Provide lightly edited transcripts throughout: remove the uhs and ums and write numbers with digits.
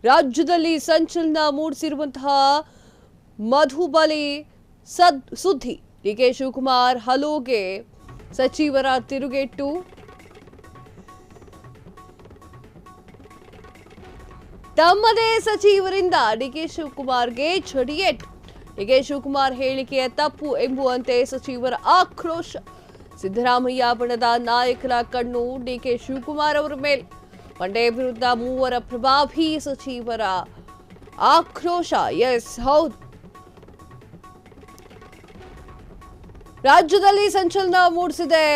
ರಾಜ್ಯದಲ್ಲಿ ಸಂಚಲನ ಮೂಡಿಸಿರುವಂತಹ ಮಧುಬಲಿ ಸುದ್ದಿ. ಡಿಕೆ ಶಿವಕುಮಾರ್ ಹಲೋಗೆ ಸಚಿವರ ತಿರುಗೇಟು. ತಮ್ಮದೇ ಸಚಿವರಿಂದ ಡಿಕೆ ಶಿವಕುಮಾರ್ಗೆ ಚಡಿಯೇಟು. ಡಿಕೆ ಶಿವಕುಮಾರ್ ಹೇಳಿಕೆಯ ತಪ್ಪು ಎಂಬುವಂತೆ ಸಚಿವರ ಆಕ್ರೋಶ. ಸಿದ್ದರಾಮಯ್ಯ ಬಣದ ನಾಯಕರ ಕಣ್ಣು ಡಿಕೆ ಶಿವಕುಮಾರ್ ಅವರ ಮೇಲೆ. ಮಂಡ್ಯ ವಿರುದ್ಧ ಮೂವರ ಪ್ರಭಾವಿ ಸಚಿವರ ಆಕ್ರೋಶ. ಎಸ್, ಹೌದು, ರಾಜ್ಯದಲ್ಲಿ ಸಂಚಲನ ಮೂಡಿಸಿದೆ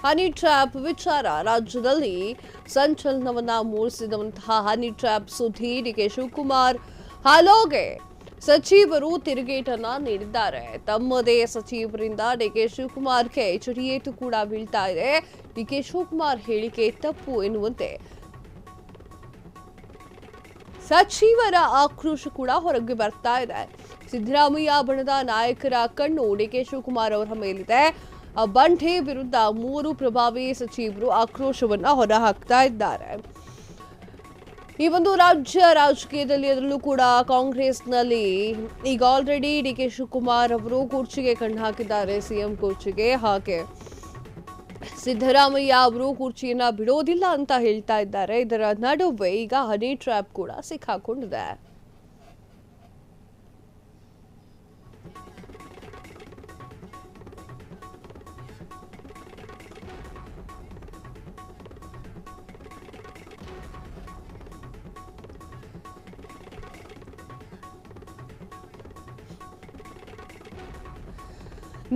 ಹನಿ ಟ್ರ್ಯಾಪ್ ವಿಚಾರ. ರಾಜ್ಯದಲ್ಲಿ ಸಂಚಲನವನ್ನ ಮೂಡಿಸಿದಂತಹ ಹನಿ ಟ್ರ್ಯಾಪ್ ಸುದ್ದಿ. ಡಿಕೆ ಶಿವಕುಮಾರ್ ಹಲೋಗೆ ಸಚಿವರು ತಿರುಗೇಟನ್ನ ನೀಡಿದ್ದಾರೆ. ತಮ್ಮದೇ ಸಚಿವರಿಂದ ಡಿಕೆ ಶಿವಕುಮಾರ್ಗೆ ಚಡಿಯೇಟು ಕೂಡ ಬೀಳ್ತಾ ಇದೆ. ಡಿಕೆ ಶಿವಕುಮಾರ್ ಹೇಳಿಕೆ ತಪ್ಪು ಎನ್ನುವಂತೆ ಸಚಿವರ ಆಕ್ರೋಶ ಕೂಡ ಹೊರಗೆ ಬರ್ತಾ ಇದೆ. ಸಿದ್ದರಾಮಯ್ಯ ಬಣದ ನಾಯಕರ ಕಣ್ಣು ಡಿಕೆ ಶಿವಕುಮಾರ್ ಅವರ ಮೇಲಿದೆ. ಬಂಡೆ ವಿರುದ್ಧ ಮೂರು ಪ್ರಭಾವಿ ಸಚಿವರು ಆಕ್ರೋಶವನ್ನ ಹೊರಹಾಕ್ತಾ ಇದ್ದಾರೆ. ಈ ಒಂದು ರಾಜ್ಯ ರಾಜಕೀಯದಲ್ಲಿ, ಅದರಲ್ಲೂ ಕೂಡ ಕಾಂಗ್ರೆಸ್ನಲ್ಲಿ ಈಗ ಆಲ್ರೆಡಿ ಡಿಕೆ ಶಿವಕುಮಾರ್ ಅವರು ಕುರ್ಚಿಗೆ ಕಣ್ಣು ಹಾಕಿದ್ದಾರೆ, ಸಿಎಂ ಕುರ್ಚಿಗೆ. ಹಾಗೆ ಸಿದ್ದರಾಮಯ್ಯ ಅವರು ಕುರ್ಚಿಯನ್ನ ಬಿಡೋದಿಲ್ಲ ಅಂತ ಹೇಳ್ತಾ ಇದ್ದಾರೆ. ಇದರ ನಡುವೆ ಈಗ ಹನಿ ಟ್ರ್ಯಾಪ್ ಕೂಡ ಸಿಕ್ಕಾಕೊಂಡಿದೆ.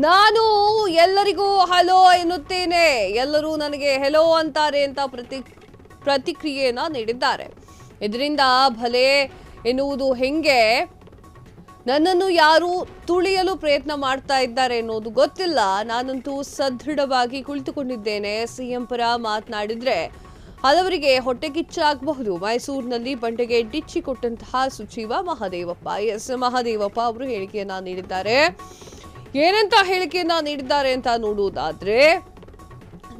ನಾನು ಎಲ್ಲರಿಗೂ ಹಲೋ ಎನ್ನುತ್ತೇನೆ, ಎಲ್ಲರೂ ನನಗೆ ಹೆಲೋ ಅಂತಾರೆ ಅಂತ ಪ್ರತಿಕ್ರಿಯೆಯನ್ನ ನೀಡಿದ್ದಾರೆ. ಇದರಿಂದ ಭಲೆ ಎನ್ನುವುದು ಹೆಂಗೆ, ನನ್ನನ್ನು ಯಾರು ತುಳಿಯಲು ಪ್ರಯತ್ನ ಮಾಡ್ತಾ ಇದ್ದಾರೆ ಎನ್ನುವುದು ಗೊತ್ತಿಲ್ಲ. ನಾನಂತೂ ಸದೃಢವಾಗಿ ಕುಳಿತುಕೊಂಡಿದ್ದೇನೆ. ಸಿಎಂ ಪರ ಮಾತನಾಡಿದ್ರೆ ಹಲವರಿಗೆ ಹೊಟ್ಟೆ ಕಿಚ್ಚಾಗಬಹುದು. ಮೈಸೂರಿನಲ್ಲಿ ಬಂಡೆಗೆ ಡಿಚ್ಚಿ ಕೊಟ್ಟಂತಹ ಸಚಿವ ಮಹದೇವಪ್ಪ. ಎಸ್, ಮಹದೇವಪ್ಪ ಅವರು ಹೇಳಿಕೆಯನ್ನ ನೀಡಿದ್ದಾರೆ. ಏನಂತ ಹೇಳಿಕೆಯನ್ನ ನೀಡಿದ್ದಾರೆ ಅಂತ ನೋಡುವುದಾದ್ರೆ,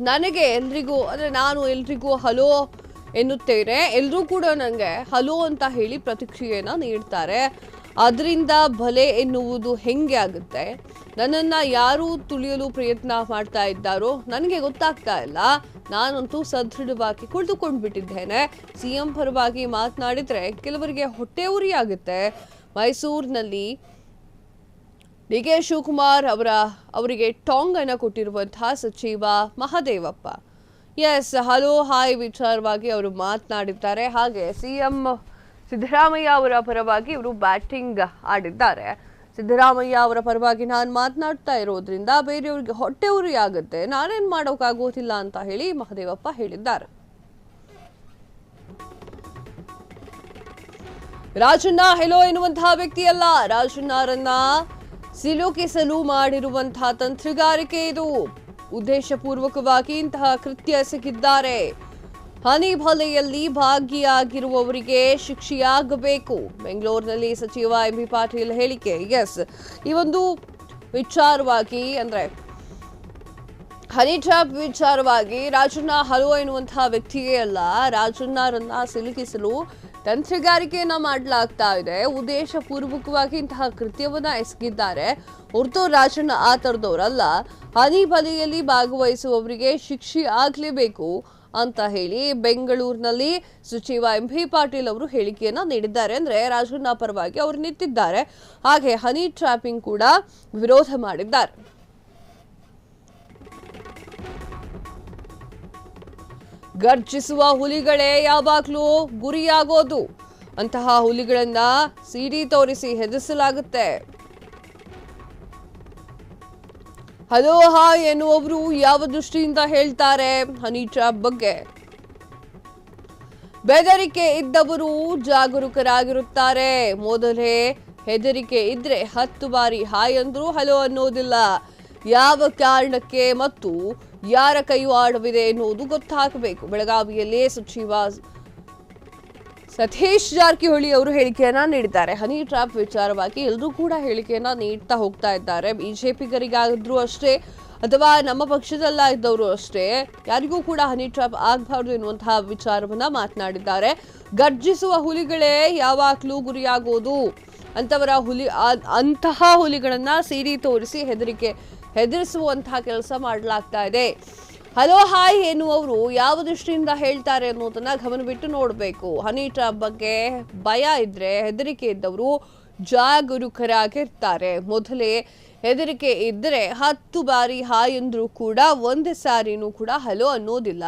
ನನಗೆ ಎಲ್ರಿಗೂ ನಾನು ಎಲ್ರಿಗೂ ಹಲೋ ಎನ್ನುತ್ತೇನೆ, ಎಲ್ಲರೂ ಕೂಡ ನನಗೆ ಹಲೋ ಅಂತ ಹೇಳಿ ಪ್ರತಿಕ್ರಿಯೆಯನ್ನ ನೀಡ್ತಾರೆ. ಅದರಿಂದ ಭಲೆ ಎನ್ನುವುದು ಹೆಂಗೆ ಆಗುತ್ತೆ? ನನ್ನನ್ನ ಯಾರು ತುಳಿಯಲು ಪ್ರಯತ್ನ ಮಾಡ್ತಾ ಇದ್ದಾರೋ ನನಗೆ ಗೊತ್ತಾಗ್ತಾ ಇಲ್ಲ. ನಾನಂತೂ ಸದೃಢವಾಗಿ ಕುಳಿತುಕೊಂಡು ಬಿಟ್ಟಿದ್ದೇನೆ. ಸಿಎಂ ಪರವಾಗಿ ಮಾತನಾಡಿದ್ರೆ ಕೆಲವರಿಗೆ ಹೊಟ್ಟೆ ಉರಿ ಆಗುತ್ತೆ. ಮೈಸೂರಿನಲ್ಲಿ ಡಿಕೆ ಶಿವಕುಮಾರ್ ಅವರಿಗೆ ಟಾಂಗ್ ಅನ್ನು ಕೊಟ್ಟಿರುವಂತಹ ಸಚಿವ ಮಹದೇವಪ್ಪ. ಎಸ್, ಹಲೋ ಹಾಯ್ ವಿಚಾರವಾಗಿ ಅವರು ಮಾತನಾಡಿದ್ದಾರೆ. ಹಾಗೆ ಸಿಎಂ ಸಿದ್ದರಾಮಯ್ಯ ಅವರ ಪರವಾಗಿ ಇವರು ಬ್ಯಾಟಿಂಗ್ ಆಡಿದ್ದಾರೆ. ಸಿದ್ದರಾಮಯ್ಯ ಅವರ ಪರವಾಗಿ ನಾನು ಮಾತನಾಡ್ತಾ ಇರೋದ್ರಿಂದ ಬೇರೆಯವರಿಗೆ ಹೊಟ್ಟೆ ಉರಿ ಆಗುತ್ತೆ, ನಾನೇನ್ ಮಾಡೋಕ್ಕಾಗೋದಿಲ್ಲ ಅಂತ ಹೇಳಿ ಮಹದೇವಪ್ಪ ಹೇಳಿದ್ದಾರೆ. ರಾಜಣ್ಣ ಹೆಲೋ ಎನ್ನುವಂತಹ ವ್ಯಕ್ತಿಯಲ್ಲ. ರಾಜಣ್ಣರನ್ನ ಸಿಲುಕಿಸಲು ಮಾಡಿರುವಂತಹ ತಂತ್ರಗಾರಿಕೆ ಇದು. ಉದ್ದೇಶಪೂರ್ವಕವಾಗಿ ಇಂತಹ ಕೃತ್ಯ ಎಸಗಿದ್ದಾರೆ. ಹನಿ ಭಲೆಯಲ್ಲಿ ಭಾಗಿಯಾಗಿರುವವರಿಗೆ ಶಿಕ್ಷೆಯಾಗಬೇಕು. ಬೆಂಗಳೂರಿನಲ್ಲಿ ಸಚಿವ ಎಂಬಿ ಪಾಟೀಲ್ ಹೇಳಿಕೆ. ಎಸ್, ಈ ಒಂದು ವಿಚಾರವಾಗಿ ಅಂದ್ರೆ ಹನಿ ಟ್ರ್ಯಾಪ್ ವಿಚಾರವಾಗಿ ರಾಜಣ್ಣ ಹಲೋ ಎನ್ನುವಂತಹ ವ್ಯಕ್ತಿಯೇ ಅಲ್ಲ, ರಾಜಣ್ಣರನ್ನ ಸಿಲುಕಿಸಲು ತಂತ್ರಗಾರಿಕೆಯನ್ನ ಮಾಡಲಾಗ್ತಾ ಇದೆ. ಉದ್ದೇಶ ಪೂರ್ವಕವಾಗಿ ಇಂತಹ ಕೃತ್ಯವನ್ನ ಎಸಗಿದ್ದಾರೆ. ಹೊರತು ರಾಜಣ್ಣ ಆ ಥರದವರಲ್ಲ. ಹನಿ ಬಲಿಯಲ್ಲಿ ಭಾಗವಹಿಸುವವರಿಗೆ ಶಿಕ್ಷೆ ಆಗ್ಲೇಬೇಕು ಅಂತ ಹೇಳಿ ಬೆಂಗಳೂರಿನಲ್ಲಿ ಸಚಿವ ಎಂಬಿ ಪಾಟೀಲ್ ಅವರು ಹೇಳಿಕೆಯನ್ನ ನೀಡಿದ್ದಾರೆ. ಅಂದ್ರೆ ರಾಜಣ್ಣ ಪರವಾಗಿ ಅವರು ನಿಂತಿದ್ದಾರೆ. ಹಾಗೆ ಹನಿ ಟ್ರ್ಯಾಪಿಂಗ್ ಕೂಡ ವಿರೋಧ ಮಾಡಿದ್ದಾರೆ. ಗರ್ಜಿಸುವ ಹುಲಿಗಳೇ ಯಾವಾಗ್ಲೂ ಗುರಿಯಾಗೋದು. ಅಂತಹ ಹುಲಿಗಳನ್ನ ಸಿಡಿ ತೋರಿಸಿ ಹೆದರಿಸಲಾಗುತ್ತೆ. ಹಲೋ ಹಾಯ್ ಎನ್ನುವವರು ಯಾವ ದೃಷ್ಟಿಯಿಂದ ಹೇಳ್ತಾರೆ ಹನಿ ಟ್ರ್ಯಾಪ್ ಬಗ್ಗೆ? ಬೆದರಿಕೆ ಇದ್ದವರು ಜಾಗರೂಕರಾಗಿರುತ್ತಾರೆ. ಮೊದಲೇ ಹೆದರಿಕೆ ಇದ್ರೆ 10 ಬಾರಿ ಹಾಯ್ ಅಂದ್ರೂ ಹಲೋ ಅನ್ನೋದಿಲ್ಲ. ಯಾವ ಕಾರಣಕ್ಕೆ ಮತ್ತು ಯಾರ ಕೈವಾಡವಿದೆ ಎನ್ನುವುದು ಗೊತ್ತಾಗಬೇಕು. ಬೆಳಗಾವಿಯಲ್ಲಿ ಸಚಿವ ಸತೀಶ್ ಜಾರಕಿಹೊಳಿ ಅವರು ಹೇಳಿಕೆಯನ್ನ ನೀಡಿದ್ದಾರೆ. ಹನಿ ಟ್ರ್ಯಾಪ್ ವಿಚಾರವಾಗಿ ಎಲ್ಲರೂ ಕೂಡ ಹೇಳಿಕೆಯನ್ನ ನೀಡ್ತಾ ಹೋಗ್ತಾ ಇದ್ದಾರೆ. ಬಿಜೆಪಿಗರಿಗಾದ್ರೂ ಅಷ್ಟೇ ಅಥವಾ ನಮ್ಮ ಪಕ್ಷದಲ್ಲ ಇದ್ದವರು ಅಷ್ಟೇ ಯಾರಿಗೂ ಕೂಡ ಹನಿ ಟ್ರ್ಯಾಪ್ ಆಗಬಾರ್ದು ಎನ್ನುವಂತಹ ವಿಚಾರವನ್ನ ಮಾತನಾಡಿದ್ದಾರೆ. ಗರ್ಜಿಸುವ ಹುಲಿಗಳೇ ಯಾವಾಗ್ಲೂ ಗುರಿಯಾಗೋದು, ಅಂತಹ ಹುಲಿಗಳನ್ನ ಸಿಡಿ ತೋರಿಸಿ ಹೆದರಿಸುವಂತಹ ಕೆಲಸ ಮಾಡಲಾಗ್ತಾ ಇದೆ. ಹಲೋ ಹಾಯ್ ಎನ್ನುವವರು ಯಾವ ದೃಷ್ಟಿಯಿಂದ ಹೇಳ್ತಾರೆ ಅನ್ನೋದನ್ನ ಗಮನವಿಟ್ಟು ನೋಡಬೇಕು. ಹನಿ ಟ್ರ್ಯಾಪ್ ಬಗ್ಗೆ ಭಯ ಇದ್ರೆ, ಹೆದರಿಕೆ ಇದ್ದವರು ಜಾಗರೂಕರಾಗಿರ್ತಾರೆ. ಮೊದಲೇ ಹೆದರಿಕೆ ಇದ್ದರೆ 10 ಬಾರಿ ಹಾಯ್ ಅಂದ್ರೂ ಕೂಡ ಒಂದೇ ಸಾರಿನೂ ಕೂಡ ಹಲೋ ಅನ್ನೋದಿಲ್ಲ.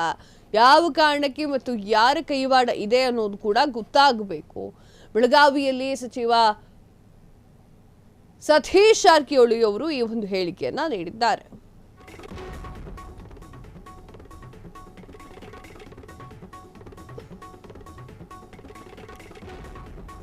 ಯಾವ ಕಾರಣಕ್ಕೆ ಮತ್ತು ಯಾರ ಕೈವಾಡ ಇದೆ ಅನ್ನೋದು ಕೂಡ ಗೊತ್ತಾಗಬೇಕು. ಬೆಳಗಾವಿಯಲ್ಲಿ ಸಚಿವ ಸತೀಶ್ ಜಾರಕಿಹೊಳಿ ಅವರು ಈ ಒಂದು ಹೇಳಿಕೆಯನ್ನ ನೀಡಿದ್ದಾರೆ.